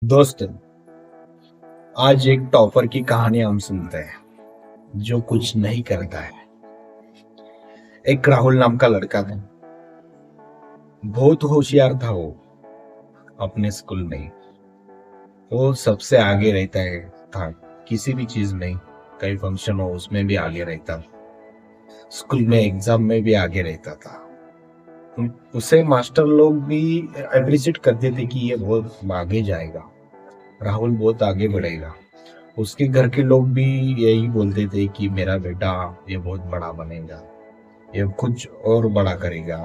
दोस्त, आज एक टॉपर की कहानी हम सुनते हैं जो कुछ नहीं करता है। एक राहुल नाम का लड़का था। बहुत होशियार था वो अपने स्कूल में। वो सबसे आगे रहता है था किसी भी चीज में। कई फंक्शन हो उसमें भी आगे रहता। स्कूल में एग्जाम में भी आगे रहता था। उसे मास्टर लोग भी अप्रिशिएट करते थे कि ये बहुत आगे जाएगा, राहुल बहुत आगे बढ़ेगा। उसके घर के लोग भी यही बोलते थे कि मेरा बेटा ये बहुत बड़ा बनेगा, ये कुछ और बड़ा करेगा।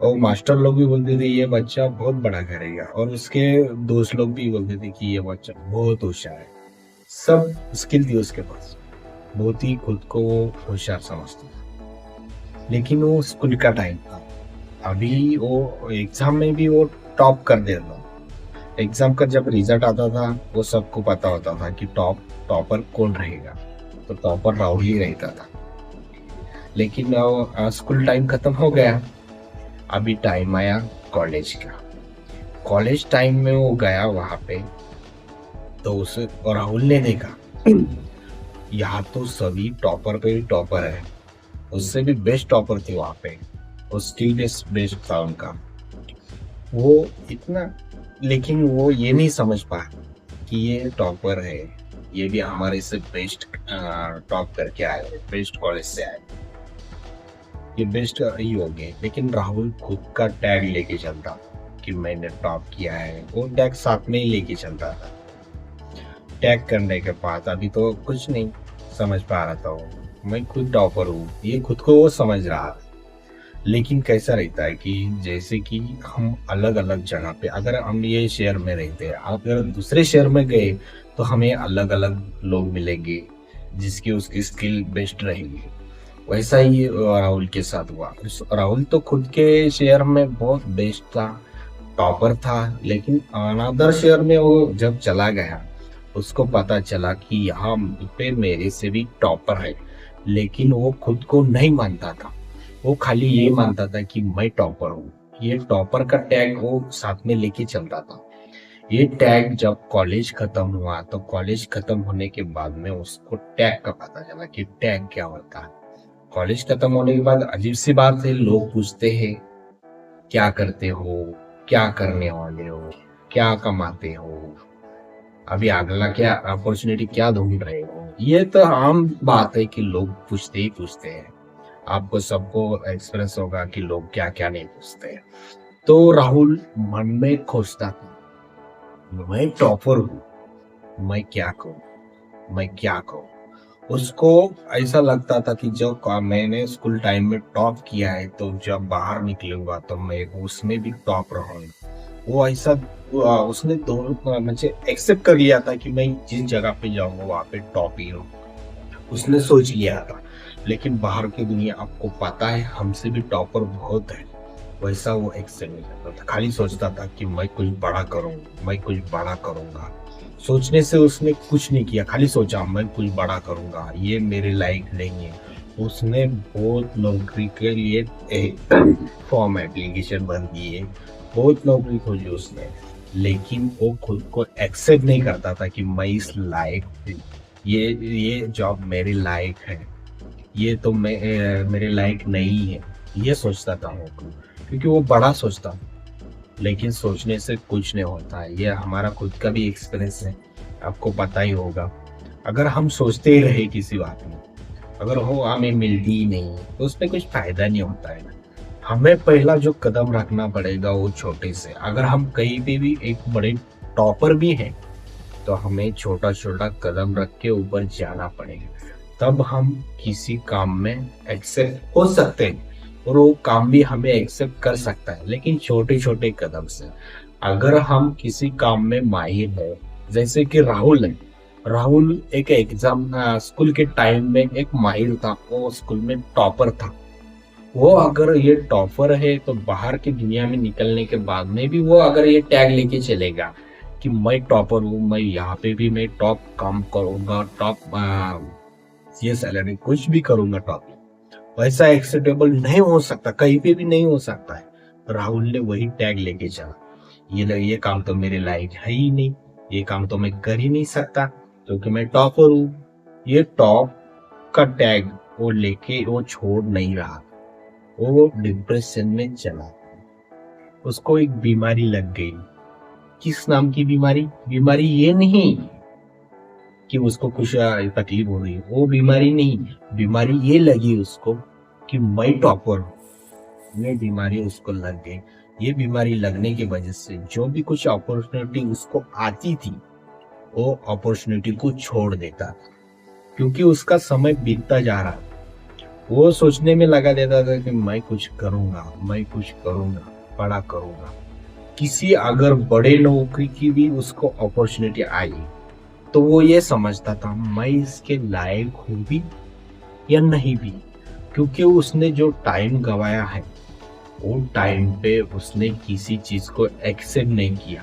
और मास्टर लोग भी बोलते थे ये बच्चा बहुत बड़ा करेगा, और उसके दोस्त लोग भी बोलते थे कि ये बच्चा बहुत होशियार है। सब स्किल थी उसके पास, बहुत ही खुद को वो होशियार समझती थी। लेकिन वो स्कूल का टाइम था, अभी वो एग्जाम में भी वो टॉप कर देता। एग्जाम का जब रिजल्ट आता था वो सबको पता होता था कि टॉपर कौन रहेगा। तो टॉपर राहुल ही रहता था। लेकिन स्कूल टाइम खत्म हो गया, अभी टाइम आया कॉलेज का। कॉलेज टाइम में वो गया वहां पे, तो उसे और राहुल ने देखा यहाँ तो सभी टॉपर पे ही टॉपर है। उससे भी बेस्ट टॉपर थे वहां पे। वो स्टूडेंट्स बेस्ट था उनका, वो इतना। लेकिन वो ये नहीं समझ पाया कि ये टॉपर है, ये भी हमारे से बेस्ट टॉप करके आए, बेस्ट कॉलेज से आए, ये बेस्ट ही हो गए। लेकिन राहुल खुद का टैग लेके चलता कि मैंने टॉप किया है। वो टैग साथ में ही लेके चलता था। टैग करने के बाद अभी तो कुछ नहीं समझ पा रहा था वो, मैं खुद टॉपर हूँ, ये खुद को वो समझ रहा था। लेकिन कैसा रहता है कि जैसे कि हम अलग अलग जगह पे, अगर हम ये शहर में रहते हैं, अगर दूसरे शहर में गए तो हमें अलग अलग लोग मिलेंगे जिसकी उसकी स्किल बेस्ट रहेगी। वैसा ही राहुल के साथ हुआ। राहुल तो खुद के शहर में बहुत बेस्ट था, टॉपर था। लेकिन अनदर शहर में वो जब चला गया, उसको पता चला कि यहाँ पे मेरे से भी टॉपर है। लेकिन वो खुद को नहीं मानता था, वो खाली ये मानता था कि मैं टॉपर हूँ। ये टॉपर का टैग वो साथ में लेके चलता था। ये टैग जब कॉलेज खत्म हुआ, तो कॉलेज खत्म होने के बाद में उसको टैग का पता चला कि टैग क्या होता है। कॉलेज खत्म होने के बाद अजीब सी बात है, लोग पूछते हैं क्या करते हो, क्या करने वाले हो, क्या कमाते हो, अभी अगला क्या अपॉर्चुनिटी क्या ढूंढ रहे हो। ये तो आम बात है कि लोग पूछते ही पूछते हैं। आपको सबको एक्सपीरियंस होगा कि लोग क्या क्या नहीं पूछते हैं। तो राहुल मन में खोजता था, मैं टॉपर हूँ, मैं क्या करूँ, मैं क्या करूँ। उसको ऐसा लगता था कि जब मैंने स्कूल टाइम में टॉप किया है, तो जब बाहर निकलूंगा तो मैं उसमें भी टॉप रहूंगा। वो ऐसा उसने दोनों मुझे एक्सेप्ट कर लिया था कि मैं जिस जगह पे जाऊंगा वहां पे टॉप ही हूँ। उसने सोच लिया था। लेकिन बाहर की दुनिया, आपको पता है, हमसे भी टॉपर बहुत है। वैसा वो एक्सेप्ट नहीं करता था, खाली सोचता था कि मैं कुछ बड़ा करूंगा, मैं कुछ बड़ा करूंगा। सोचने से उसने कुछ नहीं किया, खाली सोचा मैं कुछ बड़ा करूंगा, ये मेरे लायक नहीं है। उसने बहुत नौकरी के लिए फॉर्म एप्लीकेशन भर दिए, बहुत नौकरी खोजी उसने। लेकिन वो खुद को एक्सेप्ट नहीं करता था कि मैं इस लायक हूँ, ये जॉब मेरे लायक है, ये तो मेरे लायक नहीं है। ये सोचता था वो, क्योंकि वो बड़ा सोचता। लेकिन सोचने से कुछ नहीं होता है, ये हमारा खुद का भी एक्सपीरियंस है, आपको पता ही होगा। अगर हम सोचते ही रहे किसी बात में, अगर वो हमें मिलती ही नहीं तो उसमें कुछ फायदा नहीं होता है। हमें पहला जो कदम रखना पड़ेगा वो छोटे से। अगर हम कहीं पे भी एक बड़े टॉपर भी हैं, तो हमें छोटा छोटा कदम रख के ऊपर जाना पड़ेगा। तब हम किसी काम में एक्सेप्ट हो सकते हैं, और वो काम भी हमें एक्सेप्ट कर सकता है, लेकिन छोटे छोटे कदम से। अगर हम किसी काम में माहिर है, जैसे कि राहुल है। राहुल एक एग्जाम स्कूल के टाइम में एक माहिर था, वो स्कूल में टॉपर था। वो अगर ये टॉपर है तो बाहर की दुनिया में निकलने के बाद में भी वो अगर ये टैग लेके चलेगा कि मैं टॉपर हूँ, मैं यहाँ पे भी मैं टॉप काम करूंगा, टॉप ये सैलरी कुछ भी करूंगा टॉप, वैसा एक्सेप्टेबल नहीं हो सकता, कहीं पे भी नहीं हो सकता है। राहुल ने वही टैग लेके चला। ये काम तो मेरे लायक है ही नहीं, ये काम तो मैं कर ही नहीं सकता क्योंकि मैं टॉपर हूँ। ये टॉप का टैग वो लेके वो छोड़ नहीं रहा, वो डिप्रेशन में चला। उसको एक बीमारी लग गई। किस नाम की बीमारी? बीमारी ये नहीं कि उसको कुछ तकलीफ हो रही है, वो बीमारी नहीं, बीमारी ये लगी उसको कि मैं टॉपर हूँ। ये बीमारी उसको लग गई। ये बीमारी लगने की वजह से जो भी कुछ अपॉर्चुनिटी उसको आती थी, वो अपॉर्चुनिटी को छोड़ देता था क्योंकि उसका समय बीतता जा रहा था। वो सोचने में लगा देता था कि मैं कुछ करूंगा, मैं कुछ करूंगा, बड़ा करूंगा। किसी अगर बड़े नौकरी की भी उसको अपॉर्चुनिटी आई तो वो ये समझता था मैं इसके लायक हूँ भी या नहीं भी, क्योंकि उसने जो टाइम गवाया है वो टाइम पे उसने किसी चीज को एक्सेप्ट नहीं किया।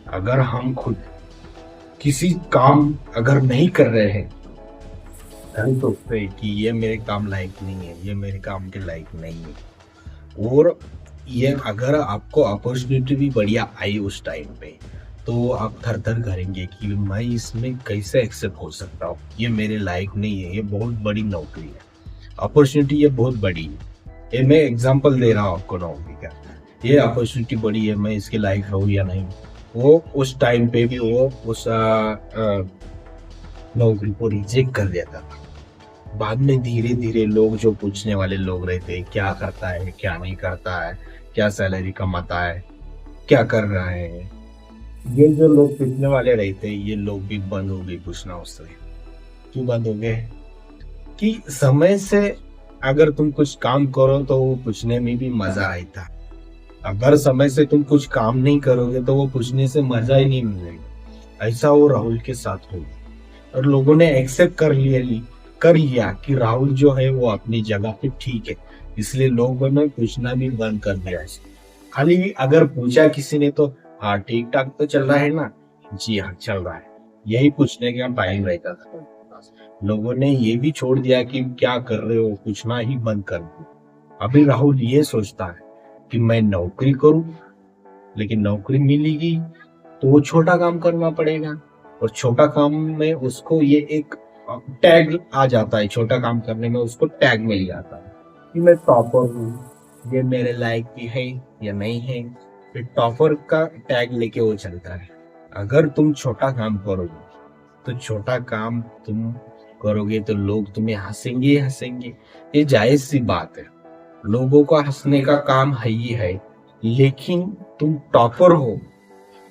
अगर हम खुद किसी काम अगर नहीं कर रहे हैं, हम सोचते हैं कि ये मेरे काम लायक नहीं है, ये मेरे काम के लायक नहीं है। और ये अगर आपको अपॉर्चुनिटी भी बढ़िया आई उस टाइम पे तो आप थर थर करेंगे कि मैं इसमें कैसे एक्सेप्ट हो सकता हूँ, ये मेरे लायक नहीं है, ये बहुत बड़ी नौकरी है, अपॉर्चुनिटी ये बहुत बड़ी है। ये मैं एग्जांपल दे रहा हूँ आपको नौकरी का। ये अपॉर्चुनिटी बड़ी है, मैं इसके लायक हूँ या नहीं। वो उस टाइम पे भी वो उस नौकरी को रिजेक्ट कर देता था। बाद में धीरे धीरे लोग जो पूछने वाले लोग रहते, क्या करता है, क्या नहीं करता है, क्या सैलरी कमाता है, क्या कर रहा है, ये जो लोग पूछने वाले रहते, ये लोग भी बंद हो गए पूछना उससे। क्यों बंद हो गए? कि समय से अगर तुम कुछ काम करो तो वो पूछने में भी मजा आता। अगर समय से तुम कुछ काम नहीं करोगे तो वो पूछने से मजा ही नहीं मिलेगा। ऐसा वो राहुल के साथ हो और लोगों ने एक्सेप्ट कर लिया कि राहुल जो है वो अपनी जगह पे ठीक है, इसलिए लोगों ने पूछना भी बंद कर दिया। खाली अगर पूछा किसी ने तो हाँ ठीक ठाक तो चल रहा है ना, जी हाँ चल रहा है, यही पूछने का टाइम रहता था। लोगों ने ये भी छोड़ दिया कि क्या कर रहे हो, पूछना ही बंद कर दिया। अभी राहुल ये सोचता है कि मैं नौकरी करूं, लेकिन नौकरी मिलेगी तो वो छोटा काम करना पड़ेगा, और छोटा काम में उसको ये एक टैग आ जाता है, छोटा काम करने में उसको टैग मिल जाता है कि मैं टॉपर हूँ, ये मेरे लायक भी है या नहीं है। फिर टॉपर का टैग लेके वो चलता है। अगर तुम छोटा काम करोगे तो छोटा काम तुम करोगे तो लोग तुम्हें हंसेंगे ही हंसेंगे, ये जायज सी बात है। लोगों का हंसने का काम है ही है, लेकिन तुम टॉपर हो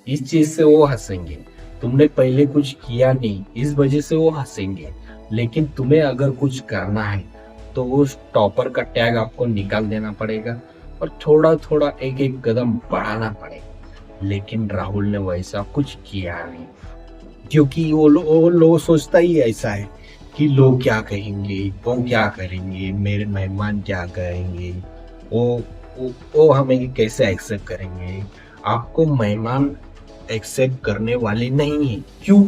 इस चीज से वो हंसेंगे। तुमने पहले कुछ किया नहीं इस वजह से वो हंसेंगे, लेकिन तुम्हें अगर कुछ करना है तो वो टॉपर का टैग आपको निकाल देना पड़ेगा और थोड़ा थोड़ा एक एक कदम बढ़ाना पड़ेगा। लेकिन राहुल ने वैसा कुछ किया नहीं, क्योंकि वो लोग सोचता ही ऐसा है कि लोग क्या कहेंगे, वो क्या करेंगे, मेरे मेहमान क्या कहेंगे, वो वो हमें कैसे एक्सेप्ट करेंगे। आपको मेहमान एक्सेप्ट करने वाले नहीं है। क्यों?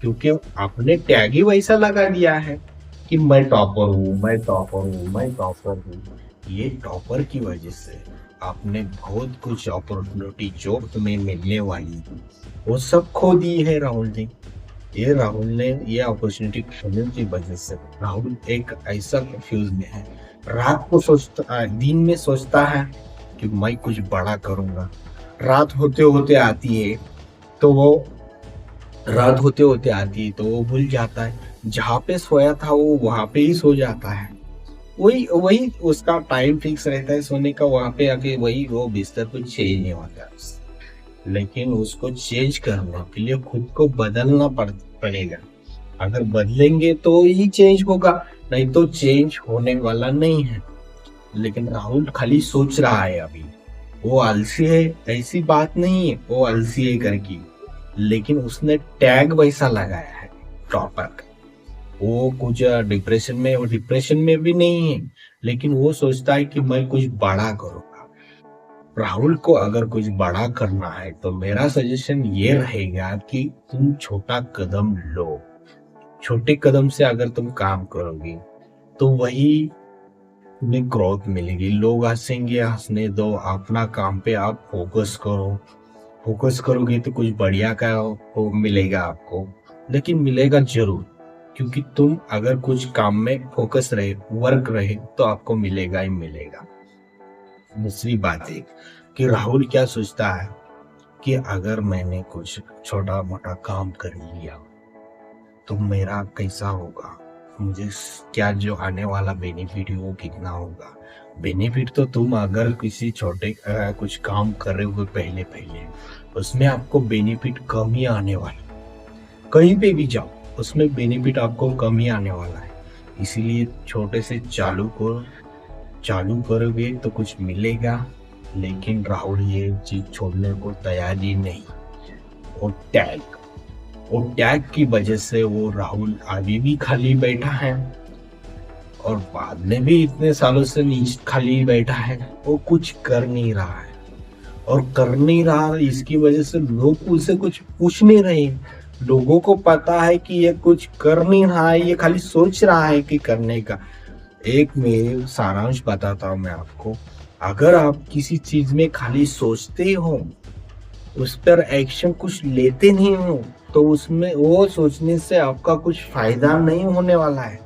क्योंकि आपने टैग ही वैसा लगा दिया है कि मैं टॉपर हूँ, मैं टॉपर हूँ, मैं टॉपर हूँ। ये टॉपर की वजह से आपने बहुत कुछ अपॉर्चुनिटी जो तुम्हें मिलने वाली थी वो सब खो दी है राहुल जी। ये राहुल ने ये अपॉर्चुनिटी खोने की वजह से राहुल एक ऐसा कंफ्यूज में है। रात को सोचता, दिन में सोचता है कि मैं कुछ बड़ा करूंगा, रात होते होते आती है तो वो भूल जाता है, जहाँ पे सोया था वो वहां पे ही सो जाता है। वही वही उसका टाइम फिक्स रहता है सोने का, वहां पे आके वही वो बिस्तर कुछ चेंज नहीं होता। लेकिन उसको चेंज करने के लिए खुद को बदलना पड़ेगा। अगर बदलेंगे तो ही चेंज होगा, नहीं तो चेंज होने वाला नहीं है। लेकिन राहुल खाली सोच रहा है अभी, वो आलसी है ऐसी बात नहीं है, वो आलसी है करके, लेकिन उसने टैग वैसा लगाया है टॉपर का। वो कुछ डिप्रेशन में भी नहीं है, लेकिन वो सोचता है कि मैं कुछ बड़ा करूंगा। राहुल को अगर कुछ बड़ा करना है तो मेरा सजेशन ये रहेगा कि तुम छोटा कदम लो। छोटे कदम से अगर तुम काम करोगे तो वही तुम्हें ग्रोथ मिलेगी। लोग हंसेंगे, हंसने दो, अपना काम पे आप फोकस करो। फोकस करोगे तो कुछ बढ़िया का हो मिलेगा आपको, लेकिन मिलेगा जरूर, क्योंकि तुम अगर कुछ काम में फोकस रहे, वर्क रहे, तो आपको मिलेगा ही मिलेगा। दूसरी बात है कि राहुल क्या सोचता है कि अगर मैंने कुछ छोटा मोटा काम कर लिया तो मेरा कैसा होगा, मुझे क्या जो आने वाला बेनिफिट है वो कितना होगा। बेनिफिट तो तुम अगर किसी छोटे कुछ काम कर रहे हो पहले पहले, उसमें आपको बेनिफिट कम ही आने वाला। कहीं पे भी जाओ उसमें बेनिफिट आपको कम ही आने वाला है। इसीलिए छोटे से चालू करोगे तो कुछ मिलेगा। लेकिन राहुल ये चीज छोड़ने को तैयार ही नहीं। और टैग की वजह से वो राहुल अभी भी खाली बैठा है, और बाद में भी इतने सालों से नीचे खाली बैठा है। वो कुछ कर नहीं रहा है, और कर नहीं रहा इसकी वजह से लोग उसे कुछ पूछ नहीं रहे। लोगों को पता है कि ये कुछ कर नहीं रहा है, ये खाली सोच रहा है कि करने का। एक मैं सारांश बताता हूँ मैं आपको। अगर आप किसी चीज में खाली सोचते हो, उस पर एक्शन कुछ लेते नहीं हो, तो उसमें वो सोचने से आपका कुछ फायदा नहीं होने वाला है।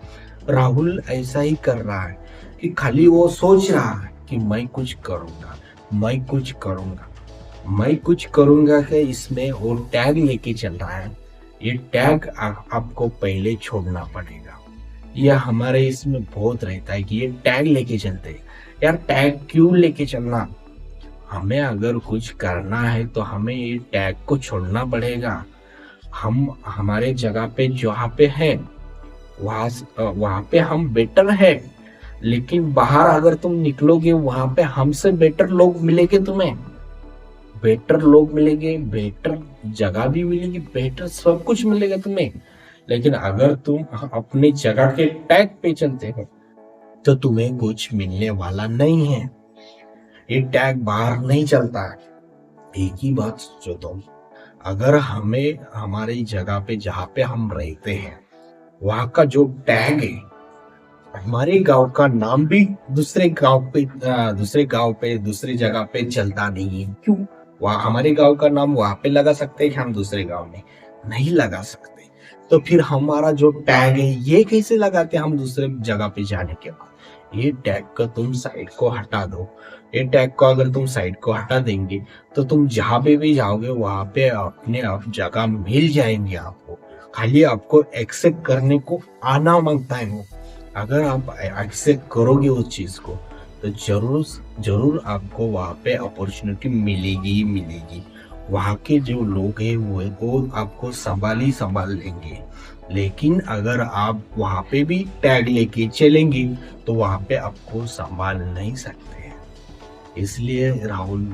राहुल ऐसा ही कर रहा है कि खाली वो सोच रहा है कि मैं कुछ करूंगा, मैं कुछ करूंगा, मैं कुछ करूंगा कि इसमें वो टैग लेके चल रहा है। ये टैग आपको पहले छोड़ना पड़ेगा। यह हमारे इसमें बहुत रहता है कि ये टैग लेके चलते हैं। यार टैग क्यों लेके चलना? हमें अगर कुछ करना है तो हमें ये टैग को छोड़ना पड़ेगा। हम हमारे जगह पे जहाँ पे है वहां पे हम बेटर है, लेकिन बाहर अगर तुम निकलोगे वहां पे हमसे बेटर लोग मिलेंगे तुम्हें। बेटर लोग मिलेंगे, बेटर जगह भी मिलेगी, बेटर सब कुछ मिलेगा तुम्हें। लेकिन अगर तुम अपनी जगह के टैग पे चलते हो तो तुम्हें कुछ मिलने वाला नहीं है। ये टैग बाहर नहीं चलता है। एक ही बात सोचो तुम, अगर हमें हमारी जगह पे जहाँ पे हम रहते हैं वहाँ का जो टैग है, हमारे गांव का नाम भी दूसरे जगह पे चलता नहीं है। क्यों? वहाँ हमारे गांव का नाम वहां पे लगा सकते हैं कि हम दूसरे गांव में नहीं लगा सकते। तो फिर हमारा जो टैग है ये कैसे लगाते हैं हम दूसरे जगह पे जाने के बाद? ये टैग को तुम साइड को हटा दो। ये टैग को अगर तुम साइड को हटा देंगे तो तुम जहाँ पे भी जाओगे वहां पे अपने आप जगह मिल जाएंगे आपको। खाली आपको एक्सेप्ट करने को आना मांगता है वो। अगर आप एक्सेप्ट करोगे उस चीज को तो जरूर जरूर आपको वहां पे अपॉर्चुनिटी मिलेगी ही मिलेगी। वहां के जो लोग हैं वो आपको संभाल लेंगे। लेकिन अगर आप वहां पे भी टैग लेके चलेंगे तो वहां पे आपको संभाल नहीं सकते हैं। इसलिए राहुल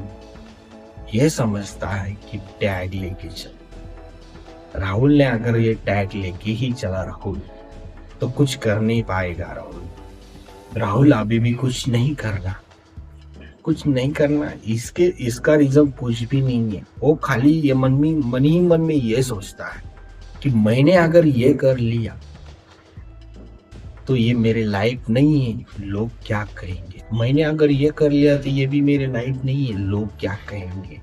ये समझता है कि टैग लेके चल। राहुल ने अगर ये टैग लेके ही चला तो कुछ कर नहीं पाएगा राहुल अभी भी कुछ नहीं करना। इसका रीजन कुछ भी नहीं है। वो खाली ये मन ही मन में ये सोचता है कि मैंने अगर ये कर लिया तो ये मेरे लाइफ नहीं है, लोग क्या कहेंगे। मैंने अगर ये कर लिया तो ये भी मेरे लाइफ नहीं है, लोग क्या कहेंगे।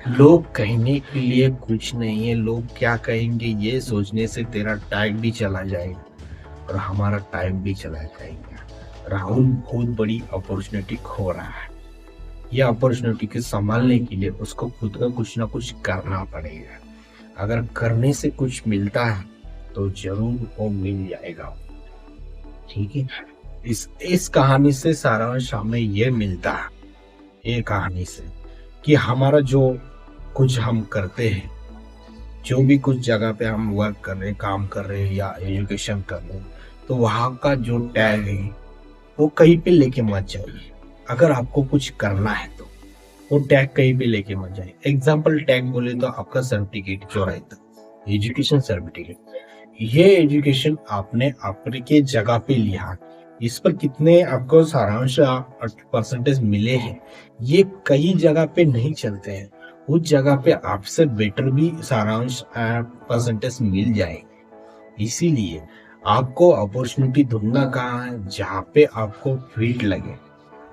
लोग कहने के लिए कुछ नहीं है, लोग क्या कहेंगे ये सोचने से तेरा टाइम भी चला जाएगा और हमारा टाइम भी चला जाएगा। राहुल बहुत बड़ी अपॉर्चुनिटी खो रहा है। यह अपॉर्चुनिटी को संभालने के लिए उसको खुद का कुछ ना कुछ करना पड़ेगा। अगर करने से कुछ मिलता है तो जरूर वो मिल जाएगा। ठीक है, इस कहानी से सारांश हमें ये मिलता है, ये कहानी से, कि हमारा जो कुछ हम करते हैं, जो भी कुछ जगह पे हम वर्क कर रहे हैं, काम कर रहे हैं या एजुकेशन कर रहे हैं, तो वहाँ का जो टैग है वो कहीं पे लेके मत जाइए। अगर आपको कुछ करना है तो वो टैग कहीं पे लेके मत जाइए। एग्जाम्पल टैग बोले तो आपका सर्टिफिकेट जो रहता है, एजुकेशन सर्टिफिकेट, ये एजुकेशन आपने आपके जगह पे लिया, इस पर कितने आपको सारांश परसेंटेज मिले हैं, ये कई जगह पे नहीं चलते हैं। उस जगह पे आपसे बेटर भी सारांश परसेंटेज मिल जाए। इसीलिए आपको अपॉर्चुनिटी ढूंढना कहाँ है, जहाँ पे आपको फिट लगे।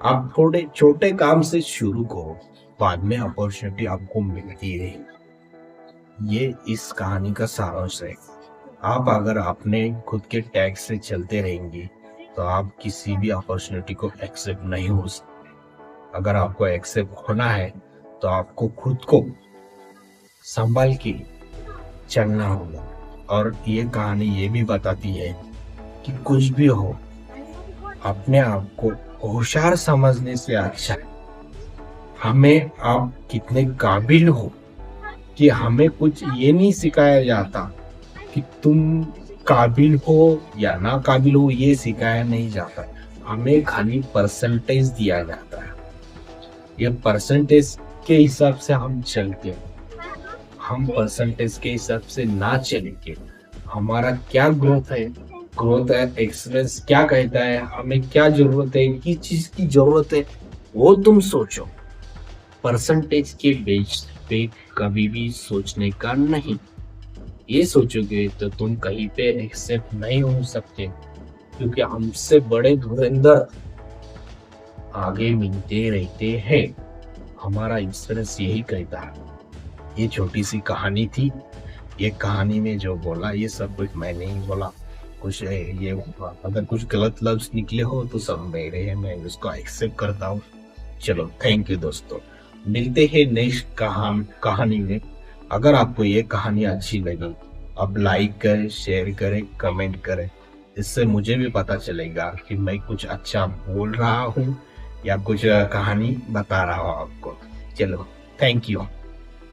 आप थोड़े छोटे काम से शुरू करो, बाद में अपॉर्चुनिटी आपको मिलती रहेगी। ये इस कहानी का सारांश है। आप अगर अपने खुद के टैग से चलते रहेंगे तो आप किसी भी अपॉर्चुनिटी को एक्सेप्ट नहीं हो सकते। अगर आपको एक्सेप्ट होना है तो आपको खुद को संभाल के चलना होगा। और ये कहानी ये भी बताती है कि कुछ भी हो, अपने आप को होशियार समझने से अच्छा है हमें आप कितने काबिल हो, कि हमें कुछ ये नहीं सिखाया जाता कि तुम काबिल हो या ना काबिल हो, ये सिखाया नहीं जाता। हमें खाली परसेंटेज दिया जाता है। ये परसेंटेज के हिसाब से हम चलते हैं। हम परसेंटेज के हिसाब से ना चलेंगे, हमारा क्या ग्रोथ है, एक्सलेंस क्या कहता है, हमें क्या जरूरत है, किस चीज की जरूरत है, वो तुम सोचो। परसेंटेज के बेस पे कभी भी सोचने का नहीं। ये सोचोगे तो तुम कहीं पे एक्सेप्ट नहीं हो सकते, क्योंकि हमसे बड़े धुरंधर आगे मिलते रहते हैं। हमारा एक्सपीरियंस यही कहता है। ये छोटी सी कहानी थी। ये कहानी में जो बोला ये सब कुछ मैं नहीं बोला। कुछ ये अगर कुछ गलत लफ्ज निकले हो तो सब मेरे हैं, मैं उसको एक्सेप्ट करता हूँ। चलो, थैंक यू दोस्तों। मिलते हैं नेक्स्ट कहानी में। अगर आपको ये कहानी अच्छी लगी, आप लाइक करें, शेयर करें, कमेंट करें। इससे मुझे भी पता चलेगा कि मैं कुछ अच्छा बोल रहा हूँ या कुछ कहानी बता रहा हूँ आपको। चलो, थैंक यू।